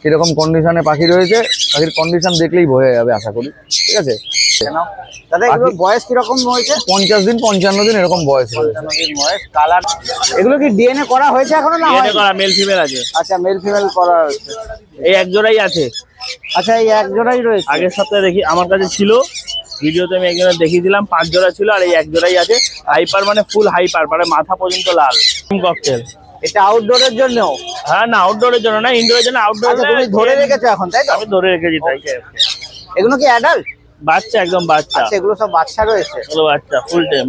কিরকম কন্ডিশনে পাখি রয়েছে, পাখির কন্ডিশন দেখলেই বোঝা যাবে আশা করি। ঠিক আছে, দাদা এগুলোর বয়স কিরকম হয়েছে? 50 দিন 55 দিন এরকম বয়স রয়েছে। 55 দিন বয়স। কালার এগুলো কি ডিএনএ করা হয়েছে এখনো না? ডিএনএ করা মেল ফিমেল আছে। আচ্ছা, মেল ফিমেল করা হয়েছে। এই এক জোড়াই আছে। আচ্ছা, এই এক জোড়াই রয়েছে। আগের সপ্তাহে দেখি আমার কাছে ছিল, ভিডিওতে আমি একজনের দেখিয়ে দিলাম, 5 জোড়া ছিল আর এই এক জোড়াই আছে। হাইপার মানে ফুল হাইপার, মানে মাথা পর্যন্ত লাল ককটেল। এটা আউটডোরের জন্য? হ্যাঁ, না আউটডোরের জন্য না, ইনডোরের জন্য। আউটডোর তুমি ধরে রেখেছো এখন, তাই তো? আমি ধরে রেখেছি তাই। এগুলো কি অ্যাডাল্ট? বাচ্চা, একদম বাচ্চা। আচ্ছা, এগুলো সব বাচ্চা রয়েছে? এগুলো বাচ্চা, ফুল টাইম।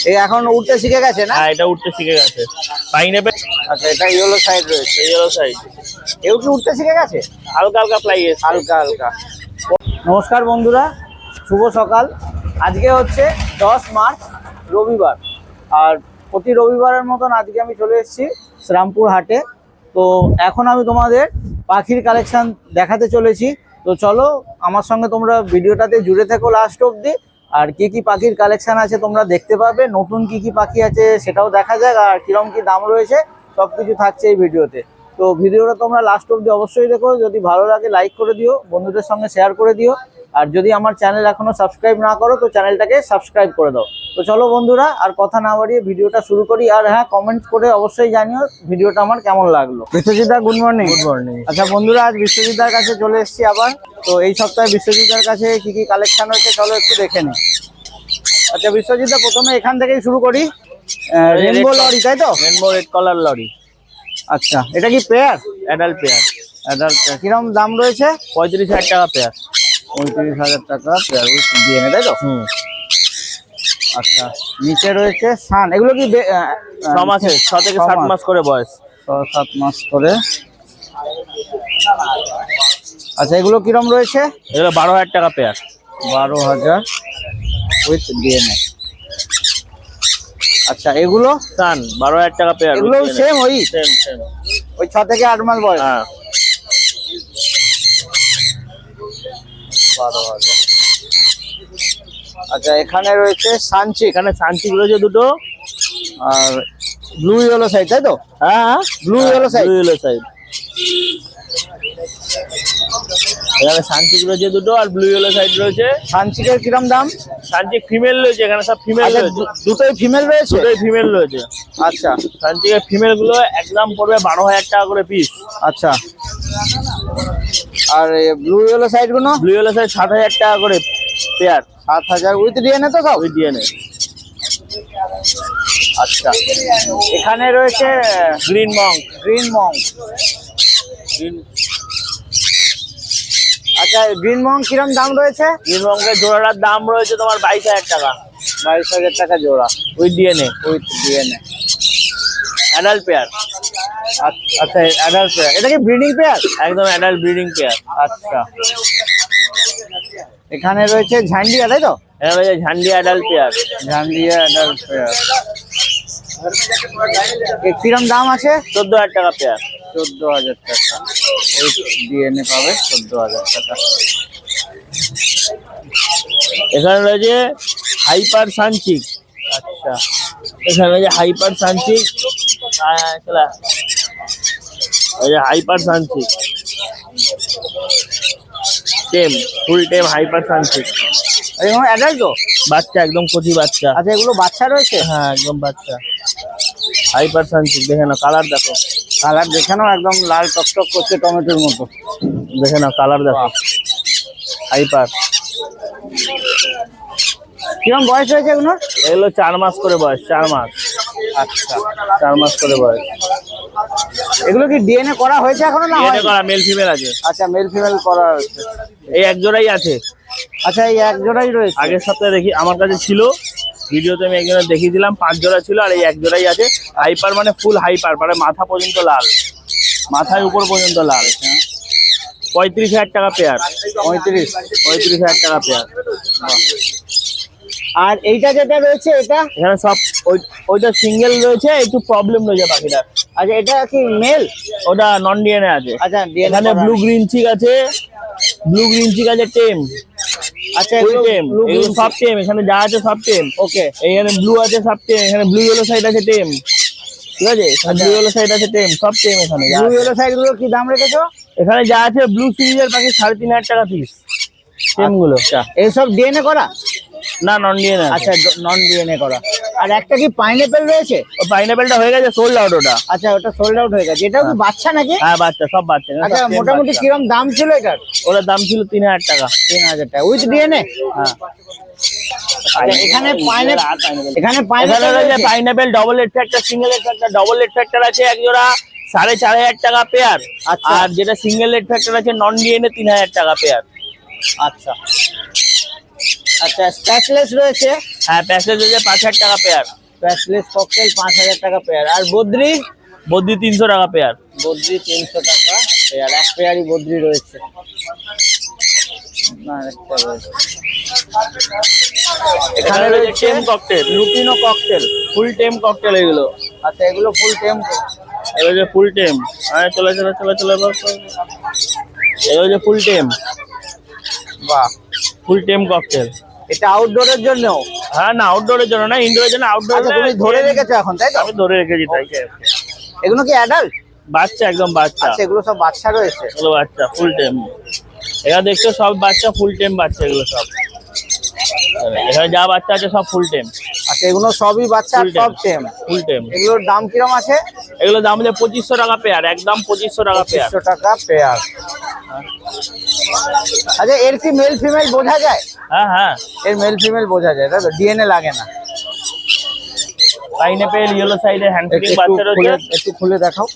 এই এখন উঠতে শিখে গেছে না? হ্যাঁ, এটা উঠতে শিখে গেছে। পাইনঅ্যাপেল। আচ্ছা, এটা ইয়েলো সাইড রয়েছে। Yellow side. এও কি উঠতে শিখে গেছে? হালকা হালকা ফ্লাই এসে। হালকা হালকা। নমস্কার বন্ধুরা, শুভ সকাল। আজকে হচ্ছে 10 মার্চ, রবিবার। আর প্রতি রবিবারের মতন আজকে আমি চলে এসেছি শ্রীরামপুর হাটে। তো এখন আমি তোমাদের পাখির কালেকশন দেখাতে চলেছি। তো চলো আমার সঙ্গে তোমরা ভিডিওটাতে জুড়ে থেকো লাস্ট অবধি। আর কি কি পাখির কালেকশন আছে তোমরা দেখতে পাবে, নতুন কি কি পাখি আছে সেটাও দেখা যাক, আর কিরকম কি দাম রয়েছে সব কিছু থাকছে এই ভিডিওতে। তো ভিডিওটা তোমরা লাস্ট অবধি অবশ্যই দেখো। যদি ভালো লাগে লাইক করে দিও, বন্ধুদের সঙ্গে শেয়ার করে দিও। আর যদি আমার চ্যানেল এখনো সাবস্ক্রাইব না করো তো চ্যানেলটাকে সাবস্ক্রাইব করে দাও। তো চলো বন্ধুরা, আর কথা না বাড়িয়ে ভিডিওটা শুরু করি। আর হ্যাঁ, কমেন্ট করে অবশ্যই জানিও ভিডিওটা আমার কেমন লাগলো। বিশ্বজিৎ দা, গুড মর্নিং। Good morning. আচ্ছা বন্ধুরা, আজ বিশ্বজিৎ দার কাছে চলে এসেছি আবার। তো এই সপ্তাহে বিশ্বজিৎ দার কাছে কি কি কালেকশন হয়েছে চলো একটু দেখে নিই। আচ্ছা বিশ্বজিৎ দা, প্রথমে এখান থেকেই শুরু করি। রেনবো লরি, তাই তো? রেনবো রেড কলার লরি। আচ্ছা, এটা কি pair? Adult pair. Adult pair. কিরকম দাম রয়েছে? 35,000 টাকা পেয়ার। 35,000 টাকা পেয়ার উইথ ডিএনএ, তাই তো? আচ্ছা, নিচে রয়েছে সান। এগুলো কি 6 মাসের, 6 থেকে 7 মাস করে বয়স। 6-7 মাস করে। আচ্ছা, এগুলো কিরম রয়েছে? এগুলো 12,000 টাকা পেয়ার। 12,000 with DNA. আচ্ছা, এগুলো সান 12,000 টাকা পেয়ার। এগুলো সেম ওই সেম। ওই 6 থেকে 8 মাস বয়স। হ্যাঁ। 12,000। আচ্ছা, এখানে রয়েছে সানচিক। এখানে সানচিক রয়েছে দুটো আর ব্লু ইয়েলো সাইড, তাই তো? হ্যাঁ, blue yellow side. Blue yellow side. এখানে সানচিক রয়েছে দুটো আর ব্লু ইয়েলো সাইড রয়েছে। সানচিকের কিরম দাম? সানচিক ফিমেল রয়েছে, এখানে সব ফিমেল রয়েছে। দুটোই ফিমেল রয়েছে? দুটোই ফিমেল রয়েছে। আচ্ছা, সানচিকের ফিমেল গুলো একদম পড়বে 12,000 টাকা করে পিস। আচ্ছা। আর ব্লু ইয়েলো সাইড গুলো? ব্লু ইয়েলো সাইড 7,000 টাকা করে পেয়ার। 7,000 উইথ ডিএনএ তো সব? ওই ডিএনএ। আচ্ছা, এখানে রয়েছে গ্রিন মং। গ্রিন মং। আচ্ছা, গ্রিন মং কিরম দাম রয়েছে? গ্রিন মংয়ের জোড়াটার দাম রয়েছে তোমার 22,000 টাকা। 22,000 টাকা জোড়া with DNA. With DNA. Adult pair. আচ্ছা, অ্যাডাল্ট পেয়ার। এটা কি ব্রিডিং পেয়ার? একদম অ্যাডাল্ট ব্রিডিং পেয়ার। আচ্ছা, এখানে রয়েছে ঝান্ডিয়া, তাই তো? এটা রয়েছে ঝান্ডি অ্যাডাল্ট পেয়ার। ঝান্ডিয়া অ্যাডাল্ট পেয়ার। কিরম দাম আছে? 14,000 টাকা পেয়ার। 14,000 টাকা উইথ ডিএনএ পাবে। 14,000 টাকা। এখানে রয়েছে হাইপার সানচিক। আচ্ছা, এখানে রয়েছে হাইপার সানচিক। হাইপার সানচিক টেম, ফুল টেম হাইপার সানচিক। এগুলো অ্যাডাল্ট তো? বাচ্চা, একদম কচি বাচ্চা। আচ্ছা, এগুলো বাচ্চা রয়েছে? হ্যাঁ, একদম বাচ্চা। হাইপার সানচিক দেখে নাও, কালার দেখো। কালার দেখে নাও, একদম লাল টকটক করছে টমেটোর মতো। দেখে নাও, কালার দেখো। হাইপার। কিরম বয়স হয়েছে এগুলো? এগুলো 4 মাস করে বয়স। 4 মাস। আচ্ছা, 4 মাস করে বয়স। এগুলো কি ডিএনএ করা হয়েছে এখনো না? ডিএনএ করা মেল ফিমেল আছে। আচ্ছা, মেল ফিমেল করা হয়েছে। এই এক জোড়াই আছে। আচ্ছা, এই এক জোড়াই রয়েছে? আগের সপ্তাহে দেখি আমার কাছে ছিল, ভিডিওতে আমি একজনের দেখিয়ে দিলাম, 5 জোড়া ছিল আর এই এক জোড়াই আছে। হাইপার মানে ফুল হাইপার, মানে মাথা পর্যন্ত লাল, মাথায় উপর পর্যন্ত লাল। 35,000 টাকা পেয়ার। 35,000 টাকা পেয়ার। আর এইটা যেটা রয়েছে এটা? এখানে সব ওইটা সিঙ্গেল রয়েছে, একটু প্রবলেম রয়েছে পাখিটার। আচ্ছা, এটা কি মেল? ওটা নন ডিএনএ আছে। আচ্ছা, এখানে ব্লু গ্রিন চিক আছে, ব্লু গ্রিন চিক আছে টেম। আচ্ছা, ফুল টেম, এগুলো সব টেম। এখানে যা আছে সব টেম। ওকে। এখানে ব্লু আছে সব টেম। এখানে ব্লু ইয়েলো সাইড আছে টেম। ঠিক আছে ব্লু ইয়েলো সাইড আছে টেম, সব টেম এখানে যা ব্লু আছে। ইয়েলো সাইড গুলো কি দাম রেখেছো? এখানে যা আছে ব্লু সিরিজের পাখি 3,500 টাকা পিস টেম গুলো। এইসব ডিএনএ করা? না নন ডিএ না। আচ্ছা, নন ডিএনএ করা। আর একটা কি পাইনাপেল রয়েছে? ও পাইনাপেলটা হয়ে গেছে, সোল্ড আউট ওটা। আচ্ছা, ওটা সোল্ড আউট হয়ে গেছে। এটাও কি বাচ্চা নাকি? হ্যাঁ বাচ্চা, সব বাচ্চা। আচ্ছা, মোটামুটি কিরকম দাম ছিল এটার? ওটার দাম ছিল 3,000 টাকা। 3,000 টাকা উইথ ডিএনএ? হ্যাঁ। আচ্ছা, এখানে এখানে pineapple double head factor, single head factor. Double head factor আছে এক জোড়া 4,500 টাকা পেয়ার। আচ্ছা। আর যেটা সিঙ্গেল হেড ফ্যাক্টর আছে নন ডিএনএ 3,000 টাকা পেয়ার। আচ্ছা আচ্ছা, স্প্যাচলেস রয়েছে? হ্যাঁ প্যাকেজ হচ্ছে 5,000 টাকা পেয়ার। স্প্যাচলেস ককটেল 5,000 টাকা পেয়ার। আর বদ্রি? বদ্রি 300 টাকা পেয়ার। বদ্রি 300 টাকা পেয়ার। এক পেয়ারই বদ্রি রয়েছে। না, একটা রয়েছে। এখানে রয়েছে টেম ককটেল, লুটিনো ককটেল। ফুল টেম ককটেল এগুলো। আচ্ছা, এগুলো ফুল টেম? এগুলো যে ফুল টেম। হ্যাঁ চলে চলে চলে চলে এগুলো যে ফুল টেম। বাহ, ফুল টেম ককটেল। এটা আউটডোরের জন্য? হ্যাঁ না আউটডোরের জন্য না, ইনডোরের জন্য। আউটডোর আচ্ছা, তুমি ধরে রেখেছো এখন, তাই তো? আমি ধরে রেখেছি তাই। এগুলো কি অ্যাডাল্ট? বাচ্চা, একদম বাচ্চা। আচ্ছা, এগুলো সব বাচ্চা রয়েছে? এগুলো বাচ্চা ফুল টেম। এখানে দেখছো সব বাচ্চা ফুল টেম বাচ্চা এগুলো সব। এখানে যা বাচ্চা আছে সব ফুল টেম। আচ্ছা, এগুলো সবই বাচ্চা, সব টেম? ফুল টেম। এগুলোর দাম কিরকম আছে? এগুলো দাম হচ্ছে 2,500 টাকা পেয়ার, একদম 2,500 টাকা পেয়ার। 2,500 টাকা পেয়ার। আচ্ছা, এর কি মেল ফিমেল বোঝা যায়? হ্যাঁ হ্যাঁ, এর মেল ফিমেল বোঝা যায়, তাই তো? ডিএনএ লাগে না? পাইনাপেল ইয়েলো সাইডে হ্যান্ড ফিডিং বাচ্চা রয়েছে। একটু খুলে দেখাও।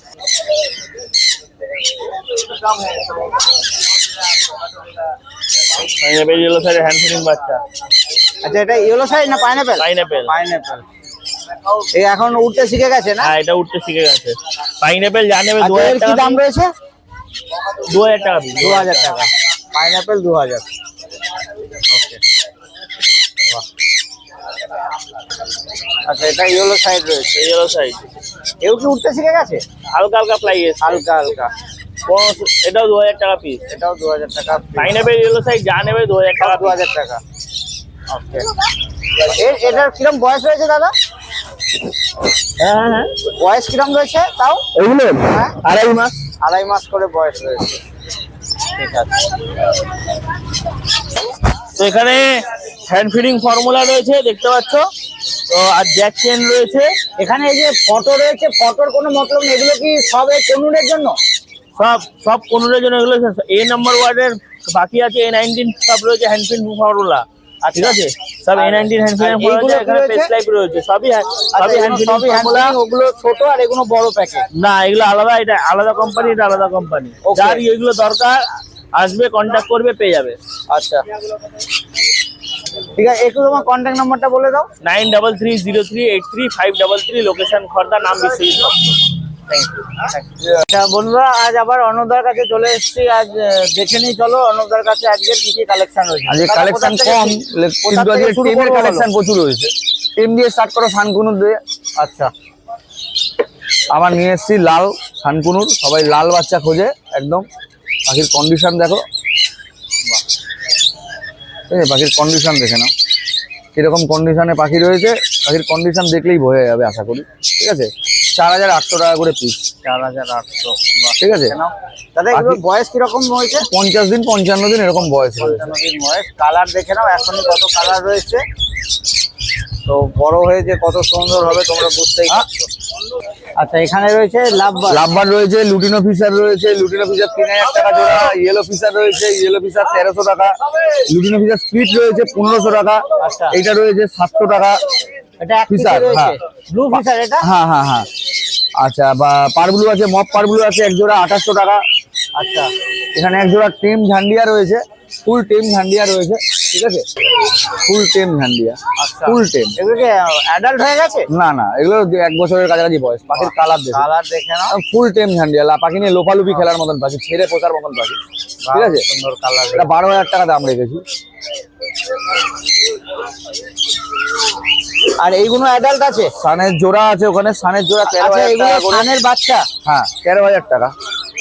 পাইনাপেল ইয়েলো সাইডে হ্যান্ড ফিডিং বাচ্চা। আচ্ছা, এটা ইয়েলো সাইড না পাইনাপেল? পাইনাপেল। পাইনাপেল। এই এখন উঠতে শিখে গেছে না? হ্যাঁ এটা উঠতে শিখে গেছে। পাইনাপেল যা নেবে আচ্ছা, এর 2,000 কি টাকা। দাম রয়েছে? 2,000 টাকা পিস। 2,000 টাকা। পাইনাপেল 2,000। ওকে। আচ্ছা, এটা ইয়েলো সাইড রয়েছে। ইয়েলো সাইড এও কি উঠতে শিখে গেছে? হালকা হালকা ফ্লাই এসে। হালকা হালকা। এটাও 2,000 টাকা পিস। এটাও 2,000 টাকা। পাইনাপেল ইয়েলো সাইড যা নেবে 2,000 টাকা। 2,000 টাকা। ওকে। এটার কিরম বয়স রয়েছে দাদা? হ্যাঁ হ্যাঁ হ্যাঁ, বয়স কিরম রয়েছে তাও? এগুলো হ্যাঁ, 2.5 মাস। 2.5 মাস করে বয়স রয়েছে। ঠিক আছে। তো এখানে হ্যান্ড ফিডিং ফর্মুলা রয়েছে দেখতে পাচ্ছ। তো আর জ্যাক চেন রয়েছে। এখানে এই যে ফটো রয়েছে, ফটোর কোনো মতলব নেই। এগুলো কি সব এই কনুনের জন্য? সব সব কোনোটার জন্য। এগুলো A নাম্বার ওয়ার্ডের বাকি আছে, A19 সব রয়েছে হ্যান্ড ফিডিং ফর্মুলা। ঠিক আছে, সব A19 হ্যান্ড ফিডিং ফর্মুলা। এখানে পেস লাইফ রয়েছে, সবই সবই হ্যান্ড ফিডিং ফর্মুলা। ওগুলো ছোট আর এগুলো বড় প্যাকেট? না এগুলো আলাদা, এটা আলাদা কোম্পানি, এটা আলাদা কোম্পানি। যার এগুলো দরকার আসবে, কন্ট্যাক্ট করবে, পেয়ে যাবে। আচ্ছা ঠিক আছে, একটু তোমার কন্ট্যাক্ট নাম্বারটা বলে দাও। 9330383533, লোকেশন খর্দা, নাম বিশ্বজিৎ ভক্ত। আচ্ছা বন্ধুরা, আজ আবার অর্ণবদার কাছে চলে এসেছি। আজ দেখে নিই, চলো অর্ণবদার কাছে আজকের কি কি কালেকশন রয়েছে। আজকে কালেকশন কম, কিন্তু আজকে টিমের কালেকশন প্রচুর রয়েছে। টিম দিয়ে স্টার্ট করো, শানকুনুর দিয়ে। আচ্ছা, আবার নিয়ে এসেছি লাল শানকুনুর। সবাই লাল বাচ্চা খোঁজে একদম। পাখির কন্ডিশন দেখো, ঠিক আছে? পাখির কন্ডিশন দেখে নাও কিরকম কন্ডিশনে পাখি রয়েছে। পাখির কন্ডিশন দেখলেই বোঝা যাবে আশা করি। ঠিক আছে, 4,800 টাকা করে পিস। 4,800। ঠিক আছে দাদা, এগুলোর বয়স কিরকম হয়েছে? 50 দিন 55 দিন এরকম বয়স রয়েছে। 55 দিন বয়স। কালার দেখে নাও, এখনই কত কালার রয়েছে। তো বড় হয়ে যে কত সুন্দর হবে তোমরা বুঝতেই পারছো। আচ্ছা, এখানে রয়েছে লাভবার রয়েছে, লুটিনো ফিশার রয়েছে। লুটিনো ফিশার 3,000 টাকা জোড়া। ইয়েলো ফিশার রয়েছে, ইয়েলো ফিশার 1,300 টাকা। লুটিনো ফিশার স্পিড রয়েছে 1,500 টাকা। আচ্ছা। এইটা রয়েছে 700 টাকা। এটা এক ফিশার, রয়েছে হ্যাঁ। ব্লু ফিশার এটা? হ্যাঁ হ্যাঁ হ্যাঁ। আচ্ছা, বা পারব্লু আছে, মপ পারব্লু আছে এক জোড়া 2,800 টাকা। আচ্ছা, এখানে এক জোড়া টেম ঝান্ডিয়া রয়েছে, ফুল টেম ঝান্ডিয়া রয়েছে। ঠিক আছে, ফুল টেম ঝান্ডিয়া, আচ্ছা। ফুল টেম। এগুলো কি অ্যাডাল্ট হয়ে গেছে? না না, এগুলো 1 বছরের কাছাকাছি বয়স। পাখির কালার দেখো, কালার দেখে নাও। ফুল টেম ঝান্ডিয়া। পাখি নিয়ে লোফালুপি খেলার মতন পাখি, ছেড়ে পোষার মতন পাখি। ঠিক আছে, সুন্দর কালার। এটা 12,000 টাকা দাম রেখেছি। আর এইগুলো অ্যাডাল্ট আছে? সানের জোড়া আছে ওখানে, সানের জোড়া 13,000 এগুলো টাকা করে। সানের বাচ্চা? হ্যাঁ, 13,000 টাকা।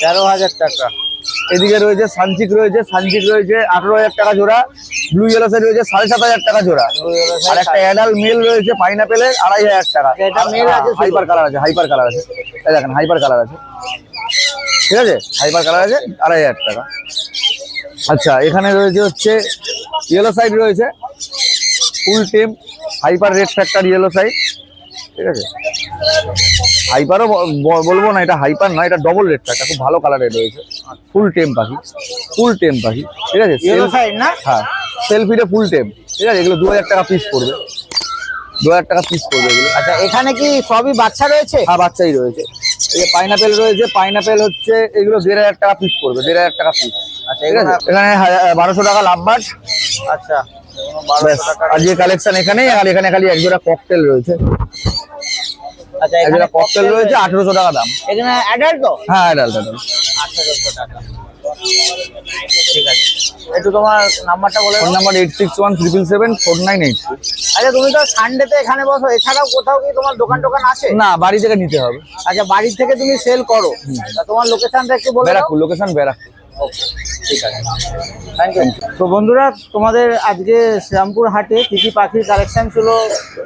13,000 টাকা। এদিকে রয়েছে সানচিক রয়েছে, 18,000 টাকা জোড়া। ব্লু ইয়েলো সাইড রয়েছে 7,500 টাকা জোড়া। আর একটা অ্যাডাল্ট মেল রয়েছে পাইনাপেলের 2,500 টাকা। এটা male আছে শুধু? হাইপার কালার আছে, হাইপার কালার আছে, এই দেখেন হাইপার কালার আছে, ঠিক আছে, হাইপার কালার আছে 2,500 টাকা। আচ্ছা, এখানে রয়েছে হচ্ছে ইয়েলো সাইড রয়েছে ফুল টেম, hyper red factor yellow side, ঠিক আছে। হাইপারও বলবো না, এটা হাইপার না, এটা ডবল রেড ফ্যাক্টর, খুব ভালো কালারের রয়েছে, ফুল টেম পাখি, ফুল টেম পাখি, ঠিক আছে। ইয়েলো সাইড না? হ্যাঁ, সেলফিতে ফুল টেম, ঠিক আছে। এগুলো 2,000 টাকা পিস পড়বে, 2,000 টাকা পিস পড়বে এগুলো। আচ্ছা, এখানে কি সবই বাচ্চা রয়েছে? হ্যাঁ, বাচ্চাই রয়েছে। এই যে পাইনাপেল রয়েছে, পাইনাপেল হচ্ছে এগুলো 1,500 টাকা পিস পড়বে, 1,500 টাকা পিস। আচ্ছা, ঠিক আছে, এখানে 1,200 টাকা লাভবার্ড। আচ্ছা, ব্যাস, আর যে কালেকশন এখানে, আর এখানে খালি এক জোড়া ককটেল রয়েছে, আচ্ছা, এক জোড়া ককটেল রয়েছে 1,800 টাকা দাম। এখানে অ্যাডাল্ট তো? হ্যাঁ, অ্যাডাল্ট। 8,500 টাকা। ঠিক আছে, একটু তোমার নাম্বারটা বলে ফোন দাও। নাম্বার 8617774983। আচ্ছা, তুমি তো সানডেতে এখানে বসো, এছাড়াও কোথাও কি তোমার দোকান টোকান আছে? না, বাড়ি থেকে নিতে হবে। আচ্ছা, বাড়ি থেকে তুমি সেল করো, তা তোমার লোকেশনটা একটু বলে দাও। ব্যারাকপুর, লোকেশন ব্যারাকপুর। ঠিক আছে, থ্যাংক ইউ। তো বন্ধুরা, তোমাদের আজকে শ্রীরামপুর হাটে কি কি পাখির কালেকশন ছিল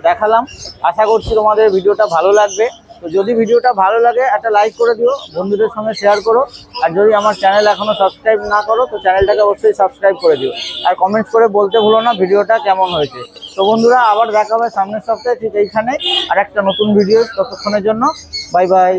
দেখালাম। আশা করছি তোমাদের ভিডিওটা ভালো লাগবে। তো যদি ভিডিওটা ভালো লাগে একটা লাইক করে দিও, বন্ধুদের সঙ্গে শেয়ার করো। আর যদি আমার চ্যানেল এখনো সাবস্ক্রাইব না করো তো চ্যানেলটাকে অবশ্যই সাবস্ক্রাইব করে দিও। আর কমেন্টস করে বলতে ভুলো না ভিডিওটা কেমন হয়েছে। তো বন্ধুরা, আবার দেখা হবে সামনের সপ্তাহে ঠিক এইখানে আর একটা নতুন ভিডিও। ততক্ষণের জন্য বাই বাই।